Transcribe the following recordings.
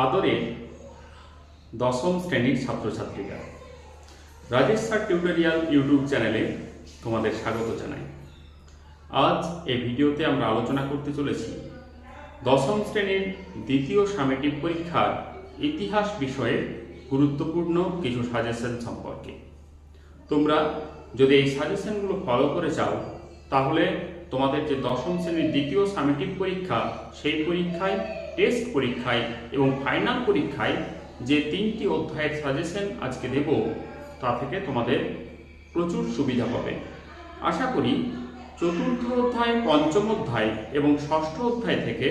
আদরের দশম শ্রেণীর ছাত্রছাত্রীরা, রাজেশ স্যার টিউটোরিয়াল ইউটিউব চ্যানেলে তোমাদের স্বাগত জানাই। আজ এই ভিডিওতে আমরা আলোচনা করতে চলেছি দশম শ্রেণীর দ্বিতীয় সামেটিক পরীক্ষার ইতিহাস বিষয়ে গুরুত্বপূর্ণ কিছু সাজেশন সম্পর্কে। তোমরা যদি এই সাজেশনগুলো ফলো করে যাও তাহলে তোমাদের যে দশম শ্রেণীর দ্বিতীয় সামেটিক পরীক্ষা, সেই পরীক্ষায়, টেস্ট পরীক্ষায় এবং ফাইনাল পরীক্ষায় যে 3টি অধ্যায়ের সাজেশন আজকে দেব তা থেকে তোমাদের প্রচুর সুবিধা পাবে। আশা করি চতুর্থ অধ্যায়, পঞ্চম অধ্যায় এবং ষষ্ঠ অধ্যায় থেকে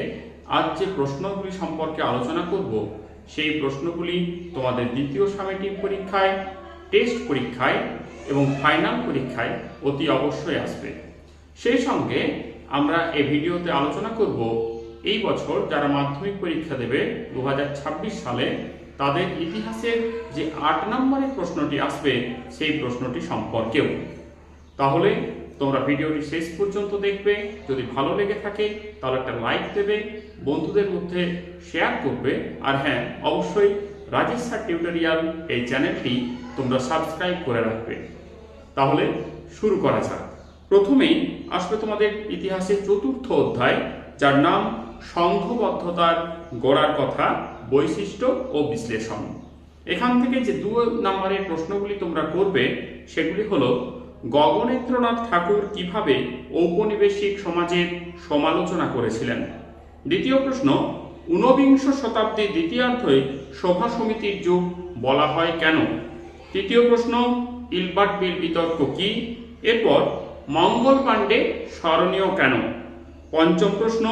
আজ যে প্রশ্নগুলি সম্পর্কে আলোচনা করব সেই প্রশ্নগুলি তোমাদের দ্বিতীয় সামেটিক পরীক্ষায়, টেস্ট পরীক্ষায় এবং ফাইনাল পরীক্ষায় অতি অবশ্যই আসবে। সেই সঙ্গে আমরা এই ভিডিওতে আলোচনা করব এই বছর যারা মাধ্যমিক পরীক্ষা দেবে 2026 সালে তাদের ইতিহাসের যে 8 নম্বরের প্রশ্নটি আসবে সেই প্রশ্নটি সম্পর্কেও। তাহলে তোমরা ভিডিওটি শেষ পর্যন্ত দেখবে। যদি ভালো লেগে থাকে তাহলে একটা লাইক দেবে, বন্ধুদের মধ্যে শেয়ার করবে, আর হ্যাঁ, অবশ্যই রাজেশ স্যার টিউটোরিয়াল এই চ্যানেলটি তোমরা সাবস্ক্রাইব করে রাখবে। তাহলে শুরু করা যাক। প্রথমেই আসবে তোমাদের ইতিহাসের চতুর্থ অধ্যায়, যার নাম সংঘবদ্ধতার গড়ার কথা, বৈশিষ্ট্য ও বিশ্লেষণ। এখান থেকে যে 2 নম্বরের প্রশ্নগুলি তোমরা করবে সেগুলি হলো গগনেন্দ্রনাথ ঠাকুর কিভাবে ঔপনিবেশিক সমাজের সমালোচনা করেছিলেন। দ্বিতীয় প্রশ্ন, ঊনবিংশ শতাব্দীর দ্বিতীয়ার্ধে সভা সমিতির যুগ বলা হয় কেন। তৃতীয় প্রশ্ন, ইলবার্ট বিল বিতর্ক কি। এরপর মঙ্গল পাণ্ডে স্মরণীয় কেন। পঞ্চম প্রশ্ন,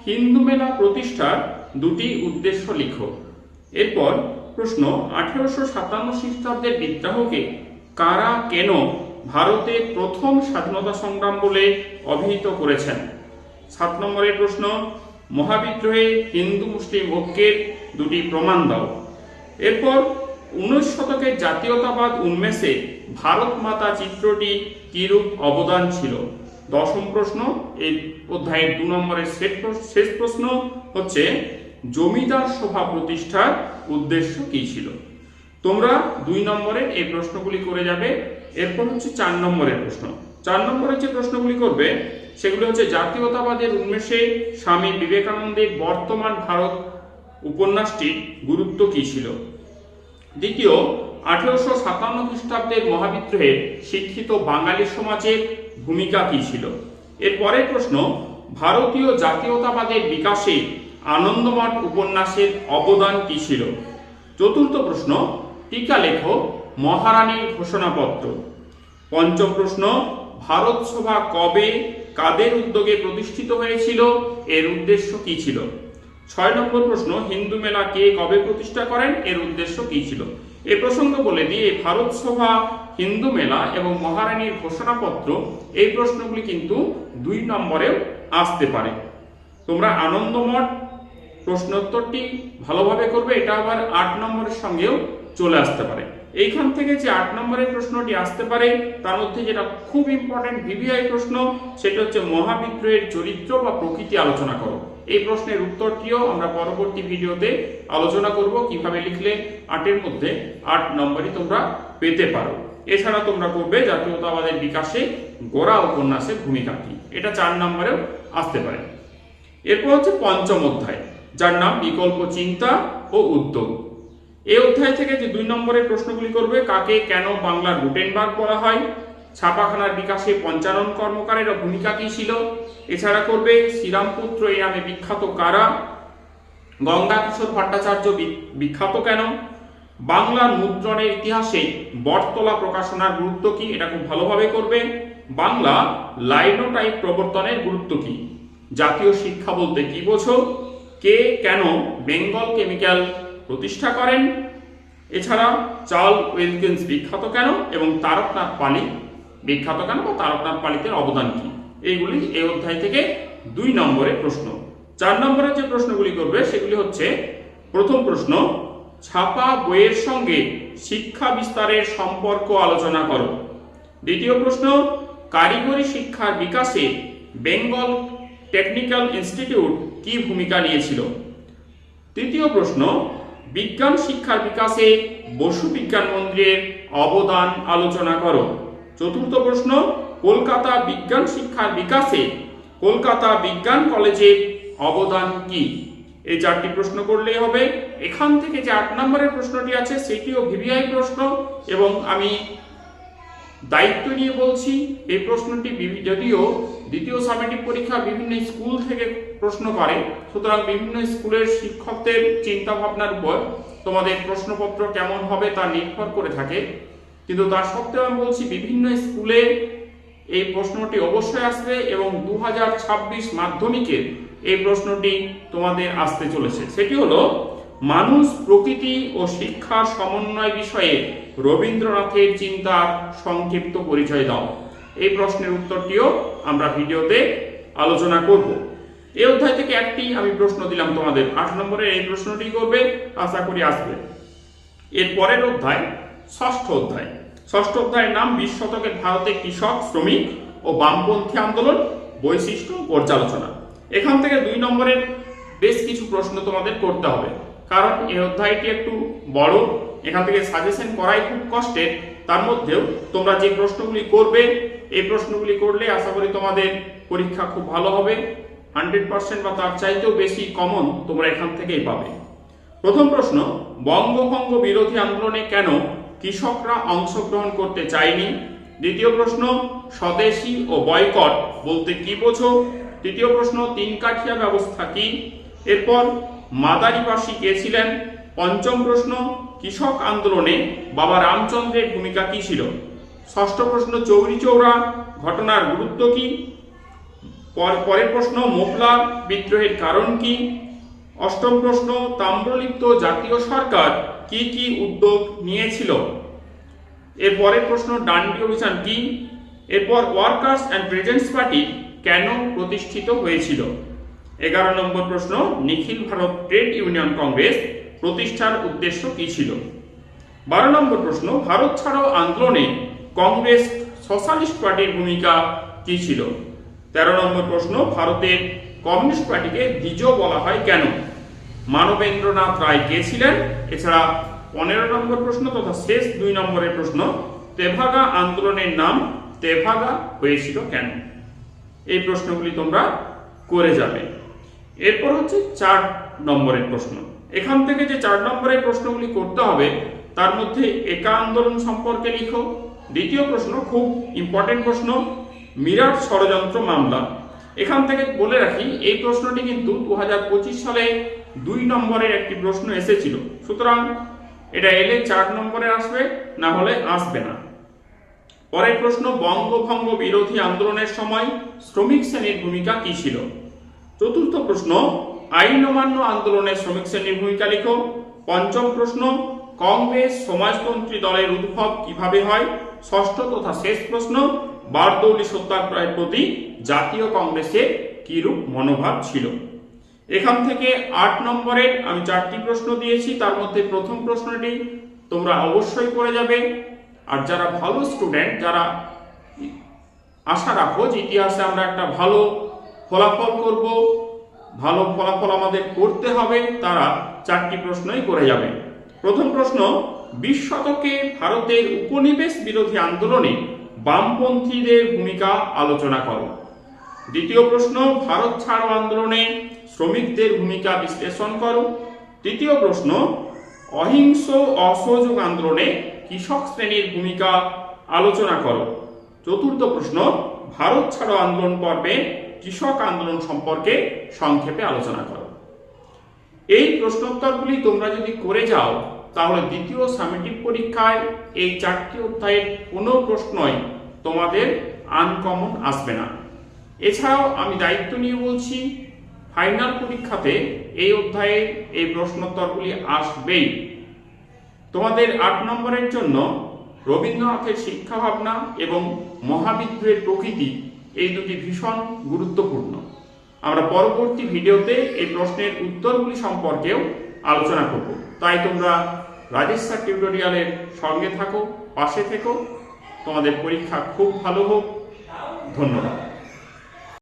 হিন্দু মেলা প্রতিষ্ঠার 2টি উদ্দেশ্য লিখো। এরপর প্রশ্ন, 1857 খ্রিস্টাব্দের বিদ্রোহকে কারা কেন ভারতের প্রথম স্বাধীনতা সংগ্রাম বলে অভিহিত করেছেন। 7 নম্বরের প্রশ্ন, মহাবিদ্রোহে হিন্দু মুসলিম ঐক্যের 2টি প্রমাণ দাও। এরপর 19 শতকের জাতীয়তাবাদ উন্মেষে ভারত মাতা চিত্রটি কিরূপ অবদান ছিল। 10ম প্রশ্ন, এই অধ্যায়ের 2 নম্বরের শেষ প্রশ্ন হচ্ছে জমিদার সভা প্রতিষ্ঠার উদ্দেশ্য কি ছিল। তোমরা 2 নম্বরের এই প্রশ্নগুলি করে যাবে। এরপর হচ্ছে 4 নম্বরের প্রশ্ন। 4 নম্বরের যে প্রশ্নগুলি করবে সেগুলি হচ্ছে জাতীয়তাবাদের উন্মেষে স্বামী বিবেকানন্দের বর্তমান ভারত উপন্যাসটির গুরুত্ব কি ছিল। দ্বিতীয়, 1857 খ্রিস্টাব্দের মহাবিদ্রোহে শিক্ষিত বাঙালি সমাজের ভূমিকা কি ছিল। এর পরের প্রশ্ন, ভারতীয় জাতীয়তাবাদের বিকাশে আনন্দমঠ উপন্যাসের অবদান কি ছিল। চতুর্থ প্রশ্ন, টিকা লেখো মহারানীর ঘোষণাপত্র। পঞ্চম প্রশ্ন, ভারত সভা কবে, কাদের উদ্যোগে প্রতিষ্ঠিত হয়েছিল, এর উদ্দেশ্য কি ছিল। 6 নম্বর প্রশ্ন, হিন্দু মেলা কে কবে প্রতিষ্ঠা করেন, এর উদ্দেশ্য কি ছিল। এই প্রসঙ্গ বলে দিয়ে ভারত সভা, হিন্দু মেলা এবং মহারানীর ঘোষণাপত্র, এই প্রশ্নগুলি কিন্তু 2 নম্বরেও আসতে পারে। তোমরা আনন্দমঠ প্রশ্নোত্তরটি ভালোভাবে করবে, এটা আবার 8 নম্বরের সঙ্গেও চলে আসতে পারে। এইখান থেকে যে 8 নম্বরের প্রশ্নটি আসতে পারে তার মধ্যে যেটা খুব ইম্পর্টেন্ট ভিভিআই প্রশ্ন, সেটা হচ্ছে মহাবিদ্রোহের চরিত্র বা প্রকৃতি আলোচনা করো। এই প্রশ্নের উত্তরটিও আমরা পরবর্তী ভিডিওতে আলোচনা করব, কিভাবে লিখলে 8-এর মধ্যে 8 নম্বরই তোমরা পেতে পারো। এছাড়া তোমরা করবে জাতীয়তাবাদের বিকাশে গোরা উপন্যাসের ভূমিকা কি, এটা 4 নম্বরেও আসতে পারে। এরপর হচ্ছে 5ম অধ্যায়, যার নাম বিকল্প চিন্তা ও উদ্যোগ। এই অধ্যায় থেকে যে 2 নম্বরের প্রশ্নগুলি করবে, কাকে কেন বাংলার গুটেনবার্গ বলা হয়, ছাপাখানার বিকাশে পঞ্চানন কর্মকারের ভূমিকা কি ছিল। এছাড়া করবে শ্রীরামপুত্র এই নামে বিখ্যাত কারা, গঙ্গা কিশোর ভট্টাচার্য বিখ্যাত কেন, বাংলার মুদ্রণের ইতিহাসে বটতলা প্রকাশনার গুরুত্ব কি, এটা খুব ভালোভাবে করবে। বাংলা লাইনোটাইপ প্রবর্তনের গুরুত্ব কি, জাতীয় শিক্ষা বলতে কি বোঝো, কে কেন বেঙ্গল কেমিক্যাল প্রতিষ্ঠা করেন। এছাড়া চার্লস উইলকিন্স বিখ্যাত কেন এবং তারকনাথ পালি বিখ্যাত কেন বা তারকনাথ পালিতের অবদান কি, এইগুলি এই অধ্যায় থেকে 2 নম্বরের প্রশ্ন। 4 নম্বরের যে প্রশ্নগুলি করবে সেগুলি হচ্ছে, প্রথম প্রশ্ন, ছাপা বইয়ের সঙ্গে শিক্ষা বিস্তারের সম্পর্ক আলোচনা করো। দ্বিতীয় প্রশ্ন, কারিগরি শিক্ষার বিকাশে বেঙ্গল টেকনিক্যাল ইনস্টিটিউট কি ভূমিকা নিয়েছিল। তৃতীয় প্রশ্ন, বিজ্ঞান শিক্ষার বিকাশে বসু বিজ্ঞান মন্দিরের অবদান আলোচনা করো। চতুর্থ প্রশ্ন, কলকাতা বিজ্ঞান শিক্ষার বিকাশে কলকাতা বিজ্ঞান কলেজের অবদান কি? এই চারটি প্রশ্ন করলেই হবে। এখান থেকে যে 8 নম্বরের প্রশ্নটি আছে সেটিও ভিভিআই প্রশ্ন, এবং আমি দায়িত্ব নিয়ে বলছি এই প্রশ্নটি যদিও দ্বিতীয় সামেটিক পরীক্ষা বিভিন্ন স্কুল থেকে প্রশ্ন করে, সুতরাং বিভিন্ন স্কুলের শিক্ষকদের চিন্তা ভাবনার উপর তোমাদের প্রশ্নপত্র কেমন হবে তা নির্ভর করে থাকে, কিন্তু তা সত্ত্বেও আমি বলছি বিভিন্ন স্কুলে এই প্রশ্নটি অবশ্যই আসবে, এবং 2026 মাধ্যমিকের এই প্রশ্নটি তোমাদের আসতে চলেছে। সেটি হলো, মানুষ, প্রকৃতি ও শিক্ষার সমন্বয় বিষয়ে রবীন্দ্রনাথের চিন্তার সংক্ষিপ্ত পরিচয় দাও। এই প্রশ্নের উত্তরটিও আমরা ভিডিওতে আলোচনা করব। এই অধ্যায় থেকে একটি আমি প্রশ্ন দিলাম তোমাদের, 8 নম্বরের এই প্রশ্নটি করবে, আশা করি আসবে। এর পরের অধ্যায় ষষ্ঠ অধ্যায়। ষষ্ঠ অধ্যায়ের নাম 20 শতকের ভারতে কৃষক, শ্রমিক ও বামপন্থী আন্দোলন, বৈশিষ্ট্য, পর্যালোচনা। এখান থেকে 2 নম্বরের বেশ কিছু প্রশ্ন তোমাদের করতে হবে, কারণ এই অধ্যায়টি একটু বড়, এখান থেকে সাজেশন করাই খুব কষ্টের। তার মধ্যেও তোমরা যে প্রশ্নগুলি করবে, এই প্রশ্নগুলি করলে আশা করি তোমাদের পরীক্ষা খুব ভালো হবে। 100% বা তার চাইতেও বেশি কমন তোমরা এখান থেকেই পাবে। প্রথম প্রশ্ন, বঙ্গভঙ্গ বিরোধী আন্দোলনে কেন কৃষকরা অংশগ্রহণ করতে চায়নি? দ্বিতীয় প্রশ্ন, স্বদেশী ও বয়কট বলতে কি বোঝো? তৃতীয় প্রশ্ন, 3 কাঠিয়া ব্যবস্থা কি? এরপর মাদারিবাসী কে ছিলেন? পঞ্চম প্রশ্ন, কৃষক আন্দোলনে বাবা রামচন্দ্রের ভূমিকা কি ছিল? ষষ্ঠ প্রশ্ন, চৌরি চৌরা ঘটনার গুরুত্ব কি? পরের প্রশ্ন, মোগলা বিদ্রোহের কারণ কি? অষ্টম প্রশ্ন, তাম্রলিপ্ত জাতীয় সরকার কি কি উদ্যোগ নিয়েছিল? এর পরের প্রশ্ন, ডান্ডি অভিযান কি? এরপর ওয়ার্কার্স অ্যান্ড প্রেজেন্টস পার্টি কেন প্রতিষ্ঠিত হয়েছিল? 11 নম্বর প্রশ্ন, নিখিল ভারত ট্রেড ইউনিয়ন কংগ্রেস প্রতিষ্ঠার উদ্দেশ্য কি ছিল? 12 নম্বর প্রশ্ন, ভারত ছাড়ো আন্দোলনে কংগ্রেস সোশ্যালিস্ট পার্টির ভূমিকা কি ছিল? 13 নম্বর প্রশ্ন, ভারতের কমিউনিস্ট পার্টিকে দ্বিজ বলা হয় কেন? মানবেন্দ্রনাথ রায় কে ছিলেন? এছাড়া 15 নম্বর প্রশ্ন তথা শেষ 2 নম্বরের প্রশ্ন, তেভাগা আন্দোলনের নাম তেভাগা হয়েছিল কেন? এই প্রশ্নগুলি তোমরা করে যাবে। এরপর হচ্ছে 4 নম্বরের প্রশ্ন। এখান থেকে যে 4 নম্বরের প্রশ্নগুলি করতে হবে তার মধ্যে একা আন্দোলন সম্পর্কে লিখো। দ্বিতীয় প্রশ্ন খুব ইম্পর্টেন্ট প্রশ্ন, মিরাট ষড়যন্ত্র মামলা। এখান থেকে বলে রাখি এই প্রশ্নটি কিন্তু 2025 সালে 2 নম্বরের একটি প্রশ্ন এসেছিল, সুতরাং এটা এলে 4 নম্বরে আসবে, না হলে আসবে না। পরের প্রশ্ন, বঙ্গভঙ্গ বিরোধী আন্দোলনের সময় শ্রমিক শ্রেণীর ভূমিকা কি ছিল? চতুর্থ প্রশ্ন, আইন অমান্য আন্দোলনে শ্রমিক শ্রেণীর ভূমিকা লিখো। পঞ্চম প্রশ্ন, কংগ্রেস সমাজতন্ত্রী দলের উদ্ভব কিভাবে হয়? ষষ্ঠ তথা শেষ প্রশ্ন, বারদৌলি সত্যাগ্রহের প্রতি জাতীয় কংগ্রেসের কিরূপ মনোভাব ছিল? এখান থেকে 8 নম্বরের আমি 4টি প্রশ্ন দিয়েছি, তার মধ্যে প্রথম প্রশ্নটি তোমরা অবশ্যই করে যাবে। আর যারা ভালো স্টুডেন্ট, যারা আশা রাখো যে ইতিহাসে আমরা একটা ভালো ফলাফল করব, ভালো ফলাফল আমাদের করতে হবে, তারা 4টি প্রশ্নই করে যাবে। প্রথম প্রশ্ন, 20 শতকে ভারতের উপনিবেশ বিরোধী আন্দোলনে বামপন্থীদের ভূমিকা আলোচনা করো। দ্বিতীয় প্রশ্ন, ভারত ছাড়ো আন্দোলনে শ্রমিকদের ভূমিকা বিশ্লেষণ করো। তৃতীয় প্রশ্ন, অহিংস অসহযোগ আন্দোলনে কৃষক শ্রেণীর ভূমিকা আলোচনা করো। চতুর্থ প্রশ্ন, ভারত ছাড়ো আন্দোলন পর্বে কৃষক আন্দোলন সম্পর্কে সংক্ষেপে আলোচনা করো। এই প্রশ্নোত্তরগুলি তোমরা যদি করে যাও তাহলে দ্বিতীয় সামেটিক পরীক্ষায় এই 4টি অধ্যায়ের কোনো প্রশ্নই তোমাদের আনকমন আসবে না। এছাড়াও আমি দায়িত্ব নিয়ে বলছি, ফাইনাল পরীক্ষাতে এই অধ্যায়ের এই প্রশ্নোত্তরগুলি আসবেই। তোমাদের 8 নম্বরের জন্য রবীন্দ্রনাথের শিক্ষা ভাবনা এবং মহাবিদ্রোহের প্রকৃতি, এই দুটি ভীষণ গুরুত্বপূর্ণ। আমরা পরবর্তী ভিডিওতে এই প্রশ্নের উত্তরগুলি সম্পর্কেও আলোচনা করব। তাই তোমরা রাজেশ স্যার টিউটোরিয়ালের সঙ্গে থাকো, পাশে থেকো। তোমাদের পরীক্ষা খুব ভালো হোক। ধন্যবাদ।